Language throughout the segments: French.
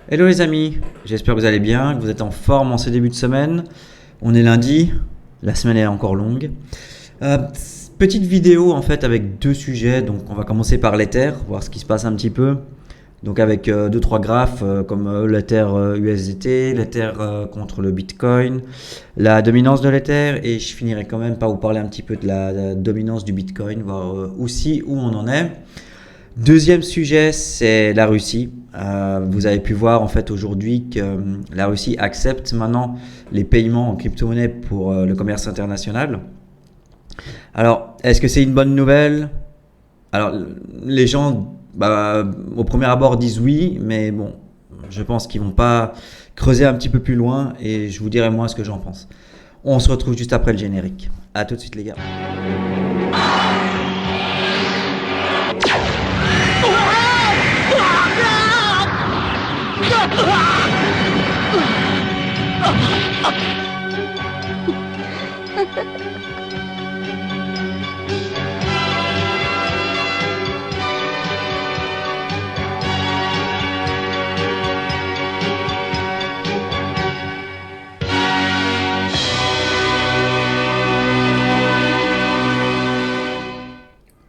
Hello les amis, j'espère que vous allez bien, que vous êtes en forme en ce début de semaine. On est lundi, la semaine est encore longue. Euh, Petite vidéo en fait avec deux sujets, donc on va commencer par l'Ether, voir ce qui se passe un petit peu. Donc avec deux trois graphes comme l'Ether USDT, l'Ether contre le Bitcoin, la dominance de l'Ether et je finirai quand même par vous parler un petit peu de la dominance du Bitcoin, voir aussi où on en est. Deuxième sujet, c'est la Russie. Vous avez pu voir en fait aujourd'hui que la Russie accepte maintenant les paiements en crypto-monnaie pour le commerce international. Alors, est-ce que c'est une bonne nouvelle? Alors, les gens, au premier abord, disent oui, mais bon, je pense qu'ils vont pas creuser un petit peu plus loin et je vous dirai moi ce que j'en pense. On se retrouve juste après le générique. À tout de suite les gars.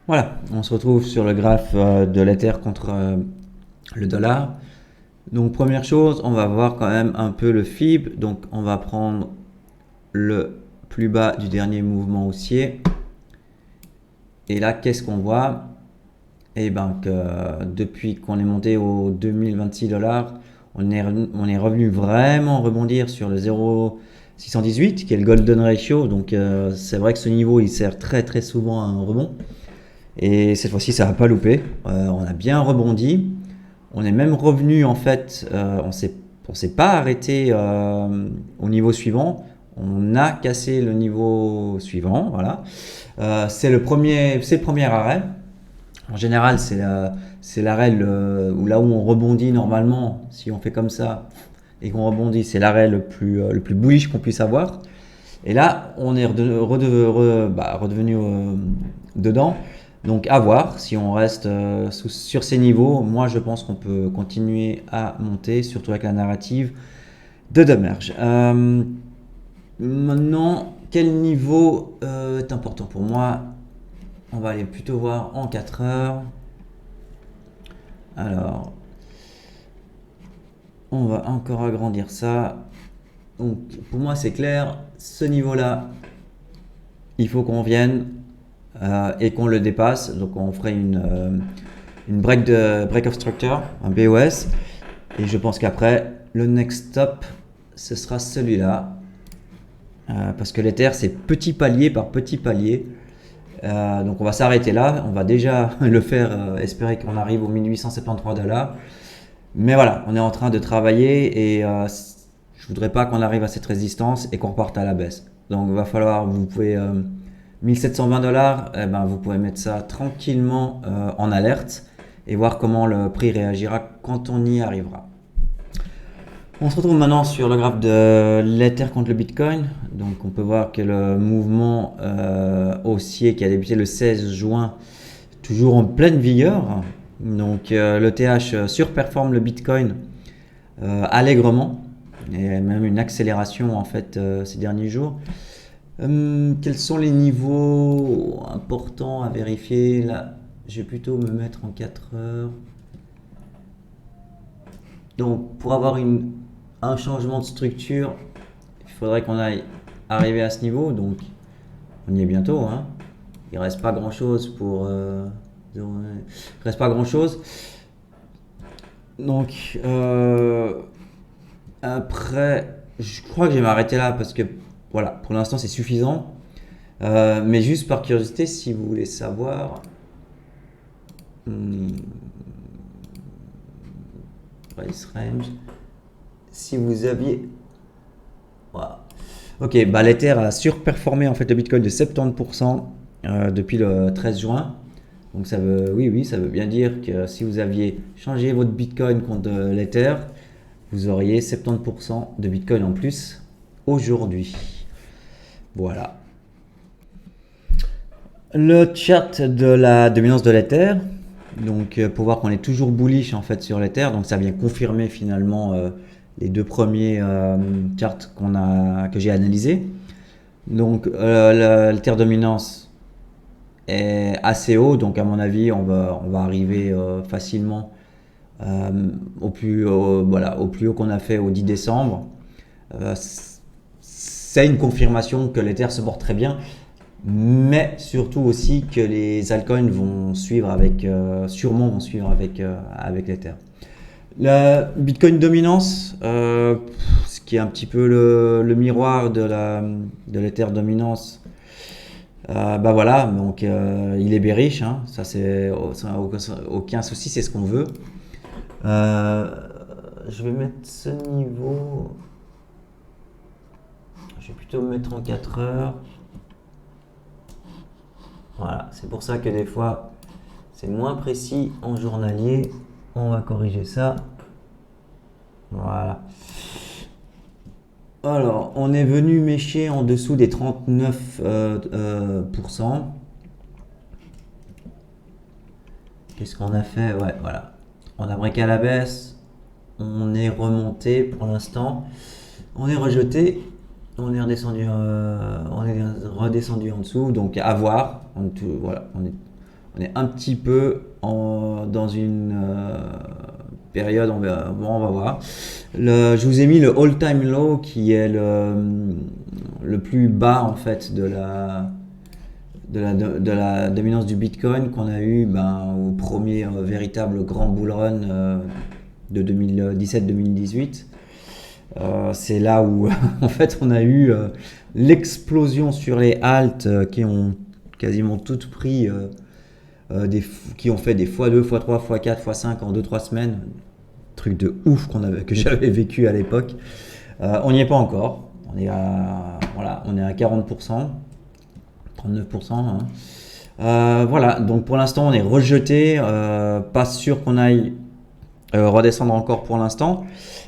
Voilà, on se retrouve sur le graphe de l'Ether contre le dollar. Donc première chose, on va voir quand même un peu le FIB. Donc on va prendre le plus bas du dernier mouvement haussier. Et là, qu'est-ce qu'on voit? Eh ben que depuis qu'on est monté aux 2026 dollars, on est revenu vraiment rebondir sur le 0,618 qui est le Golden Ratio. Donc c'est vrai que ce niveau il sert très très souvent à un rebond. Et cette fois-ci ça n'a pas loupé. On a bien rebondi. On est même revenu en fait, on s'est pas arrêté au niveau suivant. On a cassé le niveau suivant, voilà. C'est le premier arrêt. En général, c'est l'arrêt où là où on rebondit normalement. Si on fait comme ça et qu'on rebondit, c'est l'arrêt le plus bullish qu'on puisse avoir. Et là, on est redevenu dedans. Donc à voir si on reste sur ces niveaux. Moi, je pense qu'on peut continuer à monter, surtout avec la narrative de Demerge. Maintenant, quel niveau est important pour moi? On va aller plutôt voir en 4 heures. Alors, on va encore agrandir ça. Donc, pour moi, c'est clair. Ce niveau-là, il faut qu'on vienne et qu'on le dépasse. Donc, on ferait une break of structure, un BOS. Et je pense qu'après, le next stop, ce sera celui-là. Parce que l'Ether, c'est petit palier par petit palier. Donc on va s'arrêter là, on va déjà le faire, espérer qu'on arrive aux 1873 dollars. Mais voilà, on est en train de travailler et je voudrais pas qu'on arrive à cette résistance et qu'on reparte à la baisse. Donc il va falloir, vous pouvez 1720 dollars, vous pouvez mettre ça tranquillement en alerte et voir comment le prix réagira quand on y arrivera. On se retrouve maintenant sur le graphe de l'Ether contre le Bitcoin. Donc on peut voir que le mouvement haussier qui a débuté le 16 juin, toujours en pleine vigueur. Donc le TH surperforme le Bitcoin allègrement. Il y a même une accélération en fait ces derniers jours. Quels sont les niveaux importants à vérifier? Là, je vais plutôt me mettre en 4 heures. Donc pour avoir un changement de structure, il faudrait qu'on aille arriver à ce niveau. Donc on y est bientôt. Hein. Il reste pas grand chose pour. Il reste pas grand chose. Donc après, je crois que je vais m'arrêter là parce que voilà, pour l'instant c'est suffisant. Mais juste par curiosité, si vous voulez savoir. Price range. Si vous aviez. Voilà. Ok, l'Ether a surperformé en fait le Bitcoin de 70% depuis le 13 juin. Donc ça veut, oui, ça veut bien dire que si vous aviez changé votre Bitcoin contre l'Ether, vous auriez 70% de Bitcoin en plus aujourd'hui. Voilà. Le chart de la dominance de l'Ether. Donc pour voir qu'on est toujours bullish en fait sur l'Ether, donc ça vient confirmer finalement les deux premiers charts que j'ai analysés. Donc l'Ether dominance est assez haut, donc à mon avis on va arriver facilement au plus haut qu'on a fait au 10 décembre. C'est une confirmation que l'Ether se porte très bien, mais surtout aussi que les altcoins vont suivre sûrement vont suivre avec l'Ether. La Bitcoin dominance, ce qui est un petit peu le miroir de l'Ether dominance, bah voilà, donc il est bearish, hein, ça aucun souci, c'est ce qu'on veut. Je vais mettre ce niveau, je vais plutôt me mettre en 4 heures. Voilà, c'est pour ça que des fois c'est moins précis en journalier. On va corriger ça. Voilà. Alors, on est venu mécher en dessous des 39%. Qu'est-ce qu'on a fait? Ouais, voilà. On a breaké à la baisse. On est remonté pour l'instant. On est rejeté. On est redescendu en dessous. Donc, à voir. Voilà, on est un petit peu dans une période, on va voir. Je vous ai mis le all-time low qui est le plus bas en fait de la dominance du Bitcoin qu'on a eu au premier véritable grand bull run de 2017-2018. C'est là où en fait on a eu l'explosion sur les alts qui ont quasiment toutes pris qui ont fait des x2, x3, x4, x5 en 2-3 semaines. Truc de ouf que j'avais vécu à l'époque. On n'y est pas encore. On est à 40%, 39%. Hein. Voilà, donc pour l'instant on est rejeté. Pas sûr qu'on aille redescendre encore pour l'instant.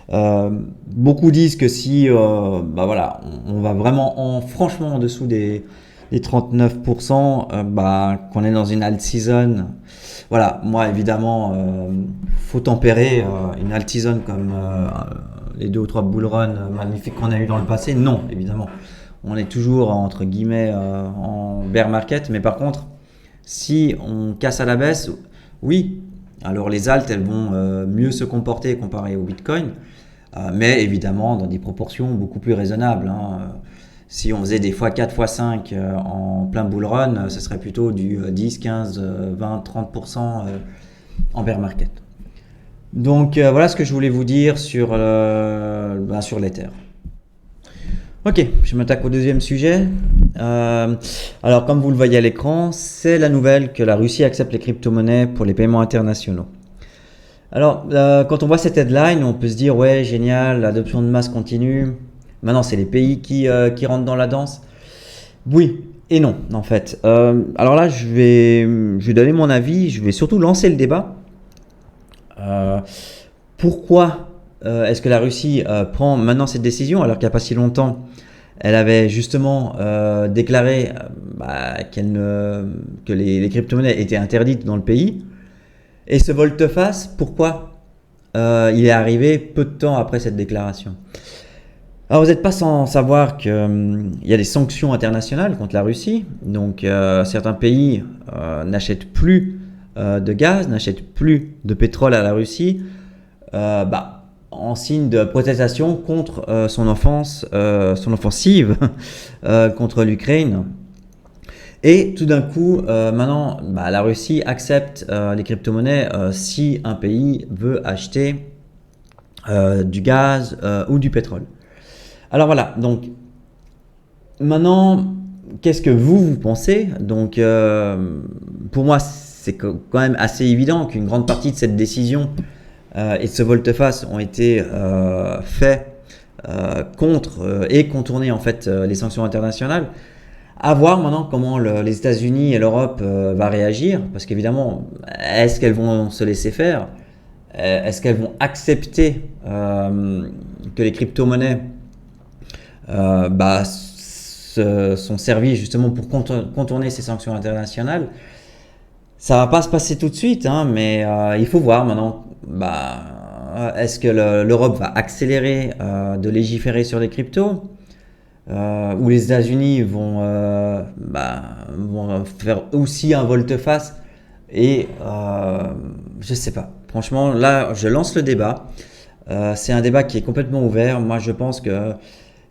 Beaucoup disent que si on va vraiment franchement en dessous des 39%, qu'on est dans une alt season. Voilà, moi évidemment, faut tempérer une alt season comme les 2 ou 3 bull runs magnifiques qu'on a eu dans le passé. Non, évidemment, on est toujours entre guillemets en bear market, mais par contre, si on casse à la baisse, oui, alors les alts elles vont mieux se comporter comparé au Bitcoin, mais évidemment dans des proportions beaucoup plus raisonnables. Hein. Si on faisait des x4, x5 en plein bull run, ce serait plutôt du 10, 15, 20, 30% en bear market. Donc voilà ce que je voulais vous dire sur l'Ether. Ok, je m'attaque au deuxième sujet. Alors comme vous le voyez à l'écran, c'est la nouvelle que la Russie accepte les crypto-monnaies pour les paiements internationaux. Alors quand on voit cette headline, on peut se dire ouais génial, l'adoption de masse continue. Maintenant, c'est les pays qui rentrent dans la danse. Oui et non, en fait. Alors là, je vais donner mon avis. Je vais surtout lancer le débat. Pourquoi est-ce que la Russie prend maintenant cette décision alors qu'il n'y a pas si longtemps, elle avait justement déclaré que les crypto-monnaies étaient interdites dans le pays. Et ce volte-face, pourquoi il est arrivé peu de temps après cette déclaration? Alors vous n'êtes pas sans savoir qu'il y a des sanctions internationales contre la Russie. Donc certains pays n'achètent plus de gaz, n'achètent plus de pétrole à la Russie en signe de protestation contre son offensive contre l'Ukraine. Et tout d'un coup, maintenant, la Russie accepte les crypto-monnaies si un pays veut acheter du gaz ou du pétrole. Alors voilà, donc maintenant, qu'est-ce que vous pensez? Donc pour moi, c'est quand même assez évident qu'une grande partie de cette décision et de ce volte-face ont été faits contre et contourner en fait les sanctions internationales. À voir maintenant comment les États-Unis et l'Europe va réagir, parce qu'évidemment, est-ce qu'elles vont se laisser faire? Est-ce qu'elles vont accepter que les crypto-monnaies sont servis justement pour contourner ces sanctions internationales? Ça va pas se passer tout de suite, hein, mais il faut voir maintenant. Est-ce que l'Europe va accélérer de légiférer sur les cryptos, ou les États-Unis vont faire aussi un volte-face et je sais pas. Franchement, là, je lance le débat. C'est un débat qui est complètement ouvert. Moi, je pense que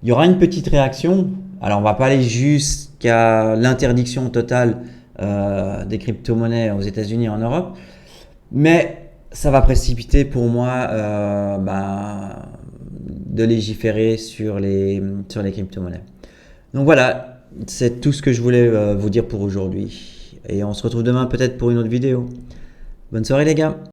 il y aura une petite réaction. Alors, on va pas aller jusqu'à l'interdiction totale des crypto-monnaies aux États-Unis et en Europe, mais ça va précipiter pour moi de légiférer sur les crypto-monnaies. Donc voilà, c'est tout ce que je voulais vous dire pour aujourd'hui. Et on se retrouve demain peut-être pour une autre vidéo. Bonne soirée les gars!